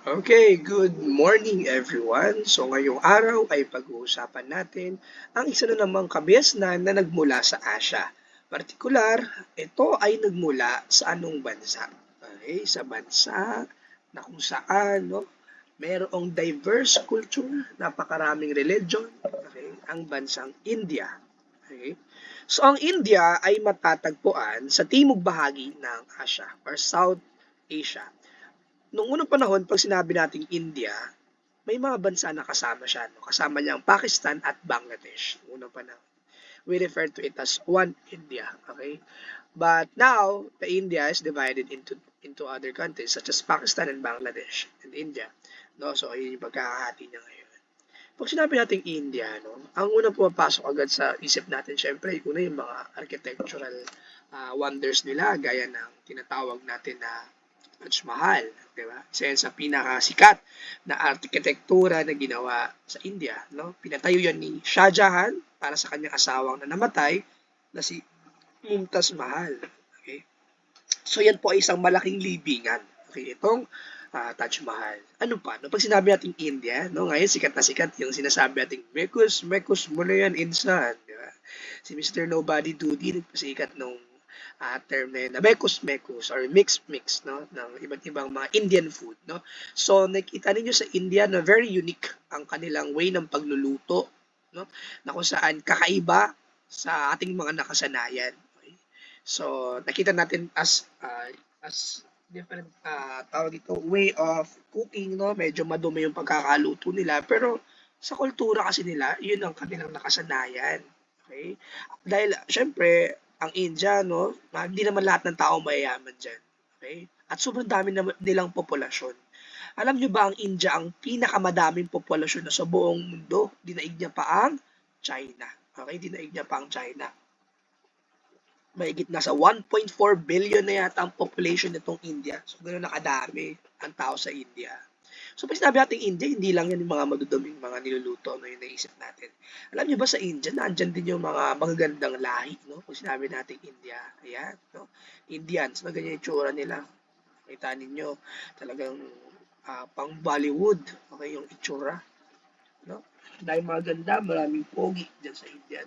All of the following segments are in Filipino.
Okay, good morning everyone. So ngayong araw ay pag-uusapan natin ang isa na namang kabiasnan na nagmula sa Asya. Partikular, ito ay nagmula sa anong bansa? Okay, sa bansa na kung saan mayroong diverse culture, napakaraming religion, okay, ang bansang India. Okay? So ang India ay matatagpuan sa timog bahagi ng Asya or South Asia. Nung unang panahon 'pag sinabi nating India, may mga bansa na kasama siya 'no, kasama niya ang Pakistan at Bangladesh nung unang panahon. We refer to it as one India, okay? But now, the India is divided into other countries such as Pakistan and Bangladesh and India, no? So ayun yung pagkakahati niya ngayon. 'Pag sinabi nating India 'no, ang unang pumapasok agad sa isip natin siyempre una yung mga architectural, wonders nila gaya ng tinatawag natin na Taj Mahal, 'di ba? Isa yan sa pinakasikat na arkitektura na ginawa sa India, no? Pinatayo yan ni Shah Jahan para sa kanyang asawang na namatay na si Mumtaz Mahal. Okay? So yan po ay isang malaking libingan. Okay, itong Taj Mahal. Ano pa? No, pag sinabi nating India, no, ngayon sikat na sikat yung sinasabi nating Mekus, Mekus mo na yan, insan. Di ba? Si Mr. Nobody Duty, nagpasikat nung term na yun na mekus-mekus or mix-mix no, ng iba't ibang mga Indian food. No? So, nakita ninyo sa India na very unique ang kanilang way ng pagluluto no? Na kung saan kakaiba sa ating mga nakasanayan. Okay? So, nakita natin as different tawag dito, way of cooking, no? Medyo madumi yung pagkakaluto nila, pero sa kultura kasi nila, yun ang kanilang nakasanayan. Okay? Dahil, syempre, ang India, no, hindi naman lahat ng tao mayayaman dyan. Okay? At sobrang dami naman nilang populasyon. Alam nyo ba ang India ang pinakamadaming populasyon na sa buong mundo? Dinaig niya pa ang China. Okay? Dinaig niya pa ang China. Mahigit nasa 1.4 billion na yata ang population nitong India. So, gano'n na kadami ang tao sa India. So, pag sinabi natin India, hindi lang yan yung mga maduduming mga niluluto na yung naisip natin. Alam niyo ba sa India, nandyan din yung mga magagandang lahi, no? Pag sinabi natin India, ayan, no? Indians, na ganyan yung tsura nila. Kita ninyo, talagang pang Bollywood, okay, yung itsura, no? Dahil mga ganda, maraming pogi dyan sa Indian.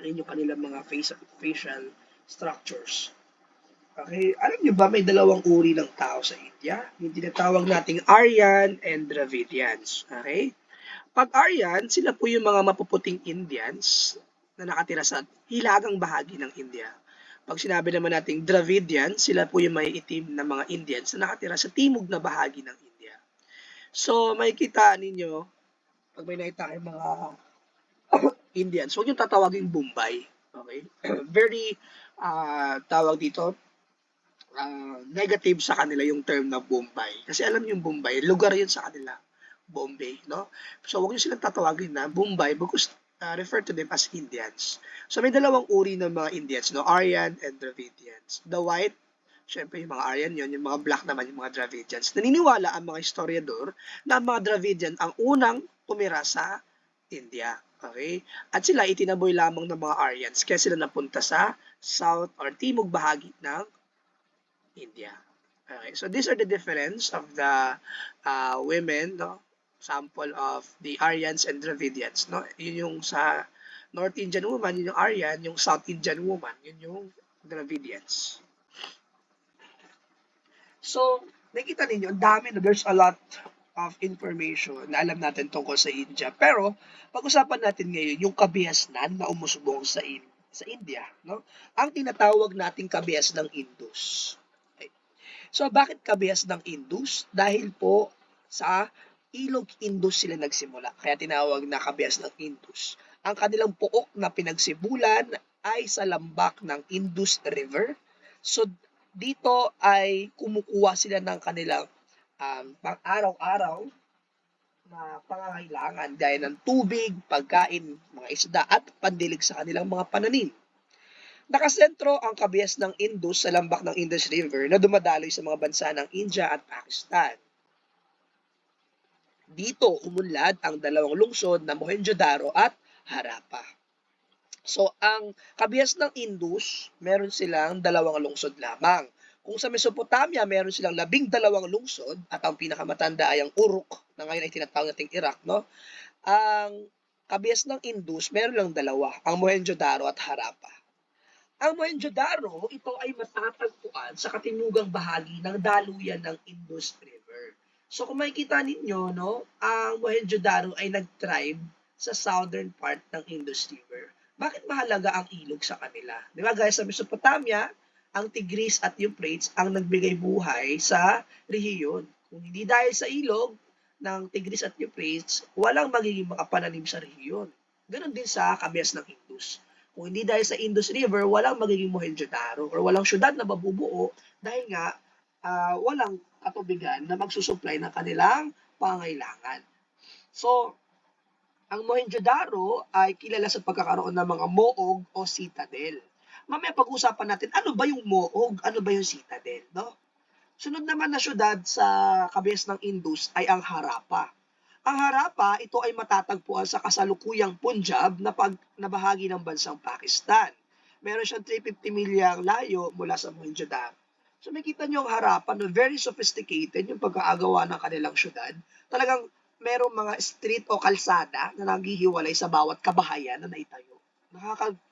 Ayun yung kanilang mga facial structures. Okay, alam niyo ba may dalawang uri ng tao sa India? Yung tinatawag nating Aryan and Dravidians. Okay? Pag Aryan, sila po yung mga mapuputing Indians na nakatira sa hilagang bahagi ng India. Pag sinabi naman nating Dravidian, sila po yung may itim na mga Indians na nakatira sa timog na bahagi ng India. So, makikita ninyo, pag may nakita kayong mga Indians, huwag yung tatawagin Bombay. Okay? Very, tawag dito, negative sa kanila yung term na Bombay. Kasi alam niyo yung Bombay, lugar yun sa kanila. Bombay, no? So, huwag niyo silang tatawagin na Bombay because refer to them as Indians. So, may dalawang uri ng mga Indians, no? Aryan and Dravidians. The white, syempre yung mga Aryan yun, yung mga black naman yung mga Dravidians. Naniniwala ang mga historiador na ang mga Dravidian ang unang tumira sa India. Okay? At sila itinaboy lamang ng mga Aryans kaya sila napunta sa south or timog bahagi ng India. Okay, so these are the difference of the women, no? Sample of the Aryans and Dravidians, no? Yun yung sa North Indian woman, yun yung Aryan, yung South Indian woman, yun yung Dravidians. So, nakita ninyo, ang dami na there's a lot of information na alam natin tungkol sa India. Pero, pag-usapan natin ngayon yung kabiasnan na umusbong sa India, no? Ang tinatawag nating kabias ng Indus. Okay. So, bakit kabias ng Indus? Dahil po sa ilog Indus sila nagsimula. Kaya tinawag na kabias ng Indus. Ang kanilang pook na pinagsibulan ay sa lambak ng Indus River. So, dito ay kumukuha sila ng kanilang pang-araw-araw na pangangailangan gaya ng tubig, pagkain, mga isda at pandilig sa kanilang mga pananim. Nakasentro ang kabias ng Indus sa lambak ng Indus River na dumadaloy sa mga bansa ng India at Pakistan. Dito umunlad ang dalawang lungsod na Mohenjo-daro at Harappa. So, ang kabias ng Indus, meron silang dalawang lungsod lamang, Kung sa Mesopotamia, meron silang 12 lungsod at ang pinakamatanda ay ang Uruk na ngayon ay tinatawag nating Iraq, no? Ang kabias ng Indus, meron lang dalawa, ang Mohenjo-daro at Harappa. Ang Mohenjo-daro, ito ay matatagpuan sa katimugang bahagi ng daluyan ng Indus River. So kung makikita ninyo, no, ang Mohenjo-daro ay nag-thrive sa southern part ng Indus River. Bakit mahalaga ang ilog sa kanila? Di ba guys, sa Mesopotamia, ang Tigris at Euphrates ang nagbigay buhay sa rehiyon. Kung hindi dahil sa ilog ng Tigris at Euphrates, walang magiging makapananim sa rehiyon. Ganon din sa kabias ng Indus. Kung hindi dahil sa Indus River, walang magiging Mohenjo-daro or walang syudad na mabubuo dahil nga walang katubigan na magsusupply ng kanilang pangailangan. So, ang Mohenjo-daro ay kilala sa pagkakaroon ng mga moog o citadel. Mamaya pag-usapan natin, ano ba yung moog? Ano ba yung citadel? No? Sunod naman na syudad sa kabias ng Indus ay ang Harappa. Ang Harappa, ito ay matatagpuan sa kasalukuyang Punjab na bahagi ng bansang Pakistan. Meron siyang 350 milyang layo mula sa Mohenjo-daro. So makita niyo ang Harappa, no, very sophisticated yung pagkaagawa ng kanilang syudad. Talagang merong mga street o kalsada na naghihiwalay sa bawat kabahayan na naitayo.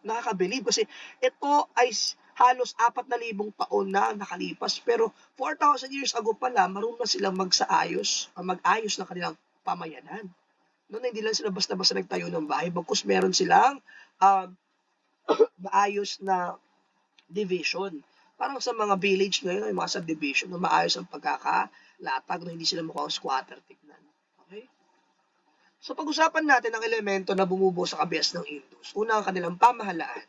Nakakabilib kasi ito ay halos 4,000 taon na nakalipas pero 4,000 years ago pala marunong na silang mag-ayos ng kanilang pamayanan. Noon hindi lang sila basta-basta nagtayo ng bahay, bagkus meron silang maayos na division. Parang sa mga village ngayon, ay mga subdivision na maayos ang pagkakalatag na hindi sila mukhang squatter tignan. Okay? So pag-usapan natin ang elemento na bumubuo sa kabias ng Indus. Una ang kanilang pamahalaan.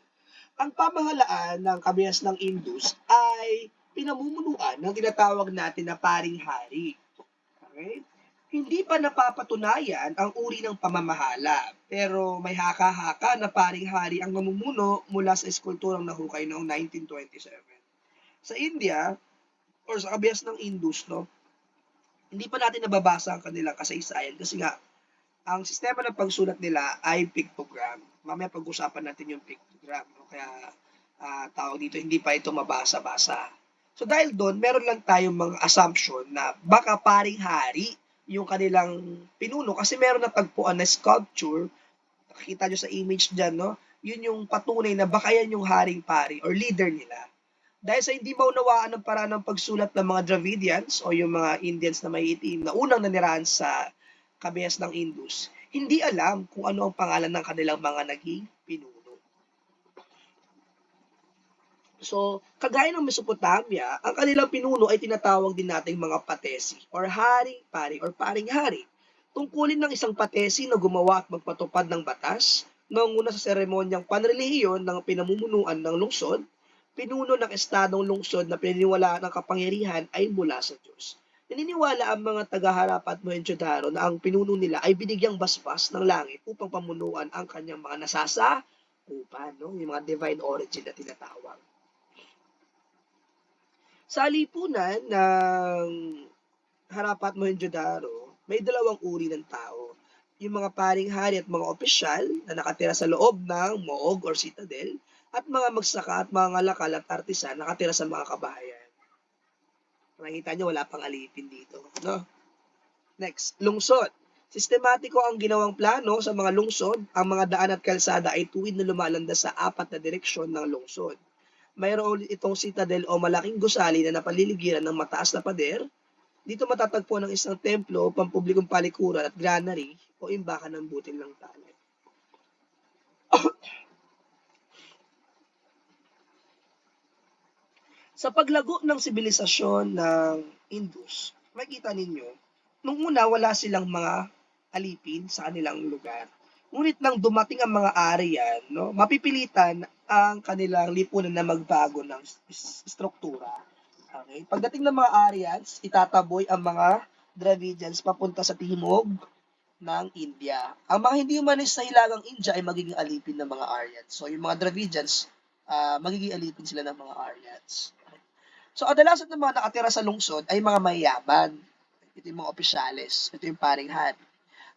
Ang pamahalaan ng kabias ng Indus ay pinamumunuan ng tinatawag natin na paring hari. Okay? Hindi pa napapatunayan ang uri ng pamamahala, pero may haka-haka na paring hari ang namumuno mula sa eskulturang nahukay noong 1927. Sa India, or sa kabias ng Indus, no, hindi pa natin nababasa ang kanilang kasaysayan kasi nga ang sistema ng pagsulat nila ay pictogram. Mamaya pag-usapan natin yung pictogram. No? Kaya tawag dito, hindi pa ito mabasa-basa. So dahil doon, meron lang tayong mga assumption na baka paring hari yung kanilang pinuno kasi meron na tagpuan na sculpture. Nakikita nyo sa image dyan, no? Yun yung patunay na baka yan yung haring pari or leader nila. Dahil sa hindi maunawaan ng paraan ng pagsulat ng mga Dravidians o yung mga Indians na may itim na unang nanirahan sa kabias ng Indus, hindi alam kung ano ang pangalan ng kanilang mga naging pinuno. So, kagaya ng Mesopotamia, ang kanilang pinuno ay tinatawag din nating mga patesi or haring pari or paring hari. Tungkulin ng isang patesi na gumawa at magpatupad ng batas, nanguna sa seremonyang panrelihiyon ng pinamumunuan ng lungsod, pinuno ng estadong lungsod na pininiwalaan ng kapangyarihan ay mula sa Diyos. Naniniwala ang mga taga-Harappa at Mohenjo-daro na ang pinuno nila ay binigyang basbas ng langit upang pamunuan ang kanyang mga nasasakupan, no? Yung mga divine origin na tinatawag. Sa lipunan ng Harappa at Mohenjo-daro, may dalawang uri ng tao. Yung mga paring hari at mga opisyal na nakatira sa loob ng moog or citadel at mga magsaka at mga ngalakal at artisan nakatira sa mga kabahayan. Nakikita nyo, wala pang alipin dito. No? Next, lungsod. Sistematiko ang ginawang plano sa mga lungsod. Ang mga daan at kalsada ay tuwid na lumalanda sa 4 na direksyon ng lungsod. Mayroon itong citadel o malaking gusali na napaliligiran ng mataas na pader. Dito matatagpuan ng isang templo, pampublikong palikuran at granary o imbakan ng butil ng tali. Sa paglago ng sibilisasyon ng Indus, makikita ninyo, nung una wala silang mga alipin sa kanilang lugar. Ngunit nang dumating ang mga Aryan, no, mapipilitan ang kanilang lipunan na magbago ng struktura. Okay? Pagdating ng mga Aryans, itataboy ang mga Dravidians papunta sa timog ng India. Ang mga hindi umalis sa hilagang India ay magiging alipin ng mga Aryans. So yung mga Dravidians, magiging alipin sila ng mga Aryans. So, kadalasan ng mga nakatira sa lungsod ay mga mayayaman. Ito yung mga opisyales. Ito yung paring hari.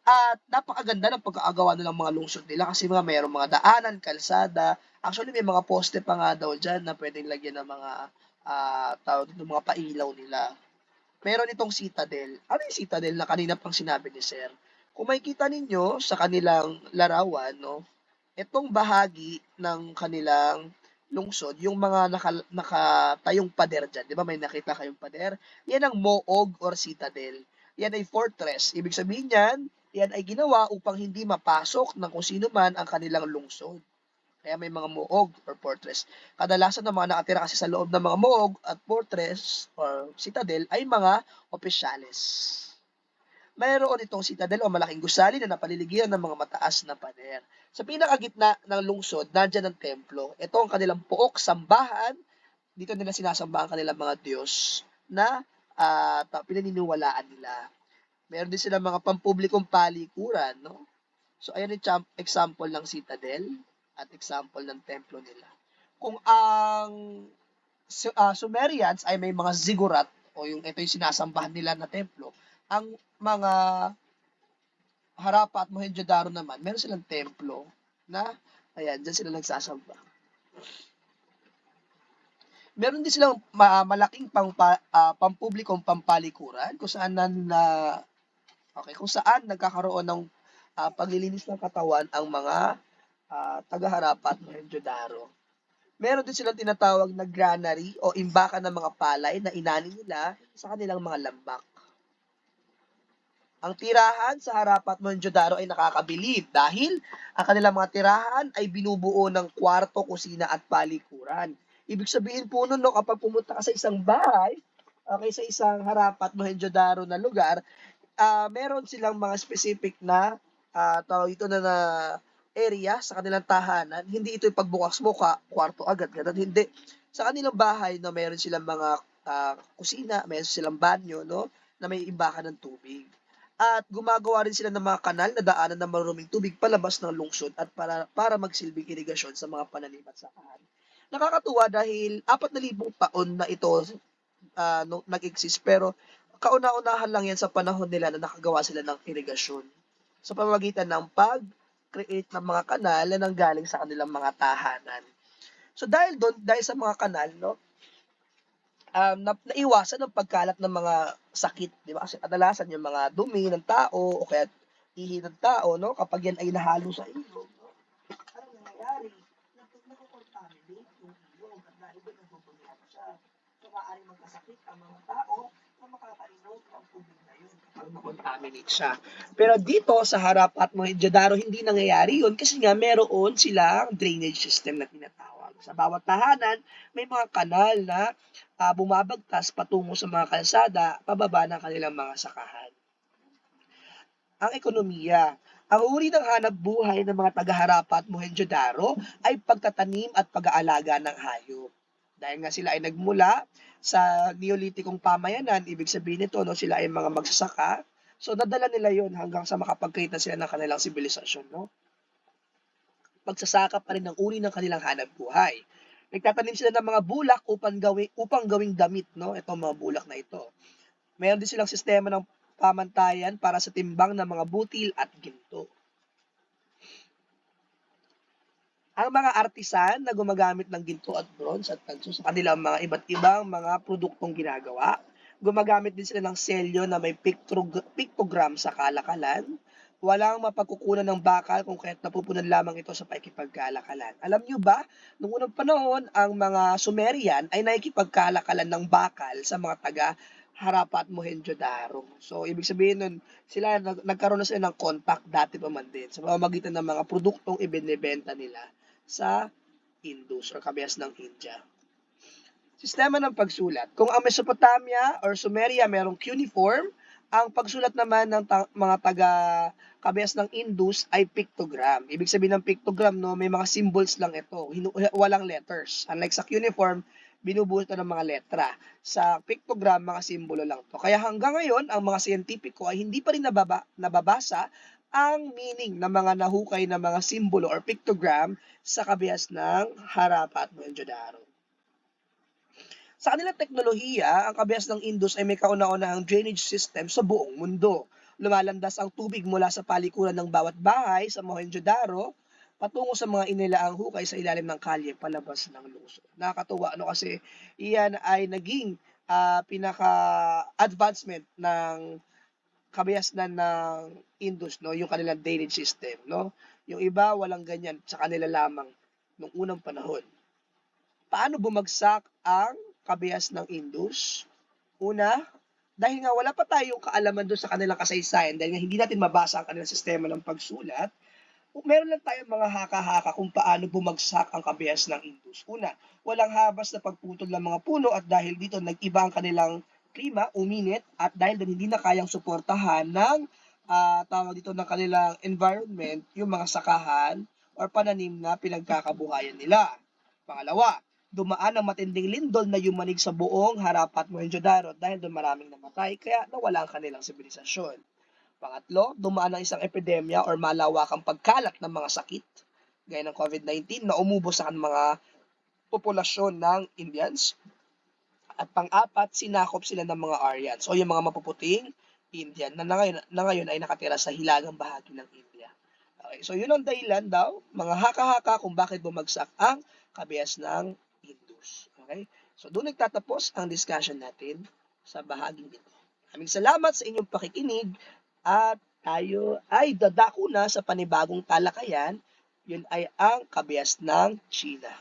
At napakaganda ng pagkaagawa nilang mga lungsod nila kasi mayroong mga daanan, kalsada. Actually, may mga poste pa nga daw dyan na pwedeng lagyan ng mga tawag dito, mga pailaw nila. Meron itong Citadel. Ano yung Citadel na kanina pang sinabi ni Sir? Kung makikita ninyo sa kanilang larawan, no, itong bahagi ng kanilang lungsod, yung mga nakatayong pader dyan, di ba may nakita kayong pader? Yan ang Moog or Citadel. Yan ay fortress. Ibig sabihin yan ay ginawa upang hindi mapasok ng kung sino man ang kanilang lungsod. Kaya may mga moog or fortress. Kadalasan ng mga nakatira kasi sa loob ng mga moog at fortress or citadel ay mga opisyales. Mayroon itong citadel o malaking gusali na napaliligiran ng mga mataas na pader. Sa pinakagitna ng lungsod, nandiyan ang templo. Ito ang kanilang pook, sambahan. Dito nila sinasamba ang kanilang mga Diyos na pinaniniwalaan nila. Meron din silang mga pampublikong palikuran, no? So, ayan yung example ng citadel at example ng templo nila. Kung ang Sumerians ay may mga ziggurat o ito yung sinasambahan nila na templo, ang mga Harappa at Mohenjo-daro naman, meron silang templo na, ayan, dyan sila nagsasamba. Meron din silang malaking pampublikong pampalikuran kung saan kung saan nagkakaroon ng paglilinis ng katawan ang mga taga-Harappa at Mohenjo-daro. Meron din silang tinatawag na granary o imbakan ng mga palay na inani nila sa kanilang mga lambak. Ang tirahan sa Harappa at Mohenjo-daro ay nakakabilib dahil ang kanilang mga tirahan ay binubuo ng kwarto, kusina at palikuran. Ibig sabihin po nun, no, kapag pumunta ka sa isang bahay, sa isang Harappa at Mohenjo-daro na lugar, meron silang mga specific na tawag ito na area sa kanilang tahanan. Hindi ito yung pagbukas mo kwarto agad, ganun. Hindi. Sa kanilang bahay, no, meron silang mga kusina, meron silang banyo, no, na may imbakan ng tubig. At gumagawa rin sila ng mga kanal na daanan ng maruming tubig palabas ng lungsod at para magsilbing irigasyon sa mga pananim at sakahan. Nakakatuwa dahil 4,000 taon na ito nag-exist pero kauna-unahan lang yan sa panahon nila na nakagawa sila ng irigasyon sa pamamagitan ng pag-create ng mga kanal na nanggaling sa kanilang mga tahanan. So dahil sa mga kanal, no, naiwasan ang pagkalat ng mga sakit, di ba? Kasi kadalasan yung mga dumi ng tao o kaya ihi ng tao, no, kapag yan ay nahalo sa ilog, no, anong nangyayari? Nagko-contaminate yung ilog at dahil doon nagbubulihan siya. So maaaring magkasakit ang mga tao na makakainom ng tubig na yun kapag makontaminate siya. Pero dito sa Harappa at Mohenjo-daro hindi nangyayari yun kasi nga meron silang drainage system na tinatawag. Sa bawat tahanan, may mga kanal na bumabagtas patungo sa mga kalsada, pababa ng kanilang mga sakahan. Ang ekonomiya. Ang uri ng hanap buhay ng mga taga-Harappa at Mohenjo-daro ay pagtatanim at pag-aalaga ng hayop. Dahil nga sila ay nagmula sa Neolitikong pamayanan, ibig sabihin nito, no, sila ay mga magsasaka. So nadala nila yon hanggang sa makapag-create na sila ng kanilang sibilisasyon, no? Pagsasaka pa rin ang uri ng kanilang hanap buhay. Nagtatanim sila ng mga bulak upang gawing damit, no? Itong mga bulak na ito. Mayroon din silang sistema ng pamantayan para sa timbang ng mga butil at ginto. Ang mga artisan na gumagamit ng ginto at bronze at tanso sa kanilang mga iba't ibang mga produktong ginagawa, gumagamit din sila ng selyo na may pictogram sa kalakalan. Walang mapagkukunan ng bakal kung kaya't napupunan lamang ito sa pakikipagkalakalan. Alam nyo ba, noong unang panahon, ang mga Sumerian ay nakikipagkalakalan ng bakal sa mga taga Harappa at Mohenjo-daro. So, ibig sabihin nun, sila nagkaroon na sila ng contact dati pa man din sa pamamagitan ng mga produktong ibinebenta nila sa Indus o kabias ng India. Sistema ng pagsulat. Kung ang Mesopotamia or Sumeria merong cuneiform, ang pagsulat naman ng mga taga-kabias ng Indus ay pictogram. Ibig sabihin ng pictogram, no, may mga symbols lang ito, walang letters. Unlike sa cuneiform, binubuo ito ng mga letra. Sa pictogram, mga simbolo lang to. Kaya hanggang ngayon, ang mga siyentipiko ay hindi pa rin nababasa ang meaning ng mga nahukay na mga simbolo or pictogram sa kabias ng Harappa at Mohenjo-daro. Sa kanilang teknolohiya, ang kabias ng Indus ay may kauna-unahang drainage system sa buong mundo. Lumalandas ang tubig mula sa palikuran ng bawat bahay sa Mohenjo-daro patungo sa mga inilaang hukay sa ilalim ng kalye palabas ng lungsod. Nakakatuwa kasi iyan ay naging pinaka-advancement ng kabiasnan ng Indus, no, yung kanilang drainage system, no. Yung iba walang ganyan, sa kanila lamang nung unang panahon. Paano bumagsak ang kabias ng Indus? Una, dahil nga wala pa tayong kaalaman doon sa kanilang kasaysayan, dahil nga hindi natin mabasa ang kanilang sistema ng pagsulat, meron lang tayong mga haka-haka kung paano bumagsak ang kabias ng Indus. Una, walang habas na pagputol ng mga puno at dahil dito nag-iba ang kanilang klima, uminit, at dahil doon hindi na kayang suportahan ng tawag dito ng kanilang environment, yung mga sakahan or pananim na pinagkakabuhayan nila. Pangalawa, dumaan ang matinding lindol na yumanig sa buong Harapat Mohenjo-daro dahil doon maraming namatay kaya nawala ang kanilang sibilisasyon. Pangatlo, dumaan ang isang epidemya or malawakang pagkalat ng mga sakit gaya ng COVID-19 na umubos sa mga populasyon ng Indians. At pang-apat, sinakop sila ng mga Aryans o yung mga mapuputing Indian na ngayon ay nakatira sa hilagang bahagi ng India. Okay, so yun ang dahilan daw, mga haka-haka kung bakit bumagsak ang kabias ng Indus. Okay? So doon nagtatapos ang discussion natin sa bahaging ito. Maraming salamat sa inyong pakikinig at tayo ay dadako na sa panibagong talakayan. Yun ay ang kabias ng China.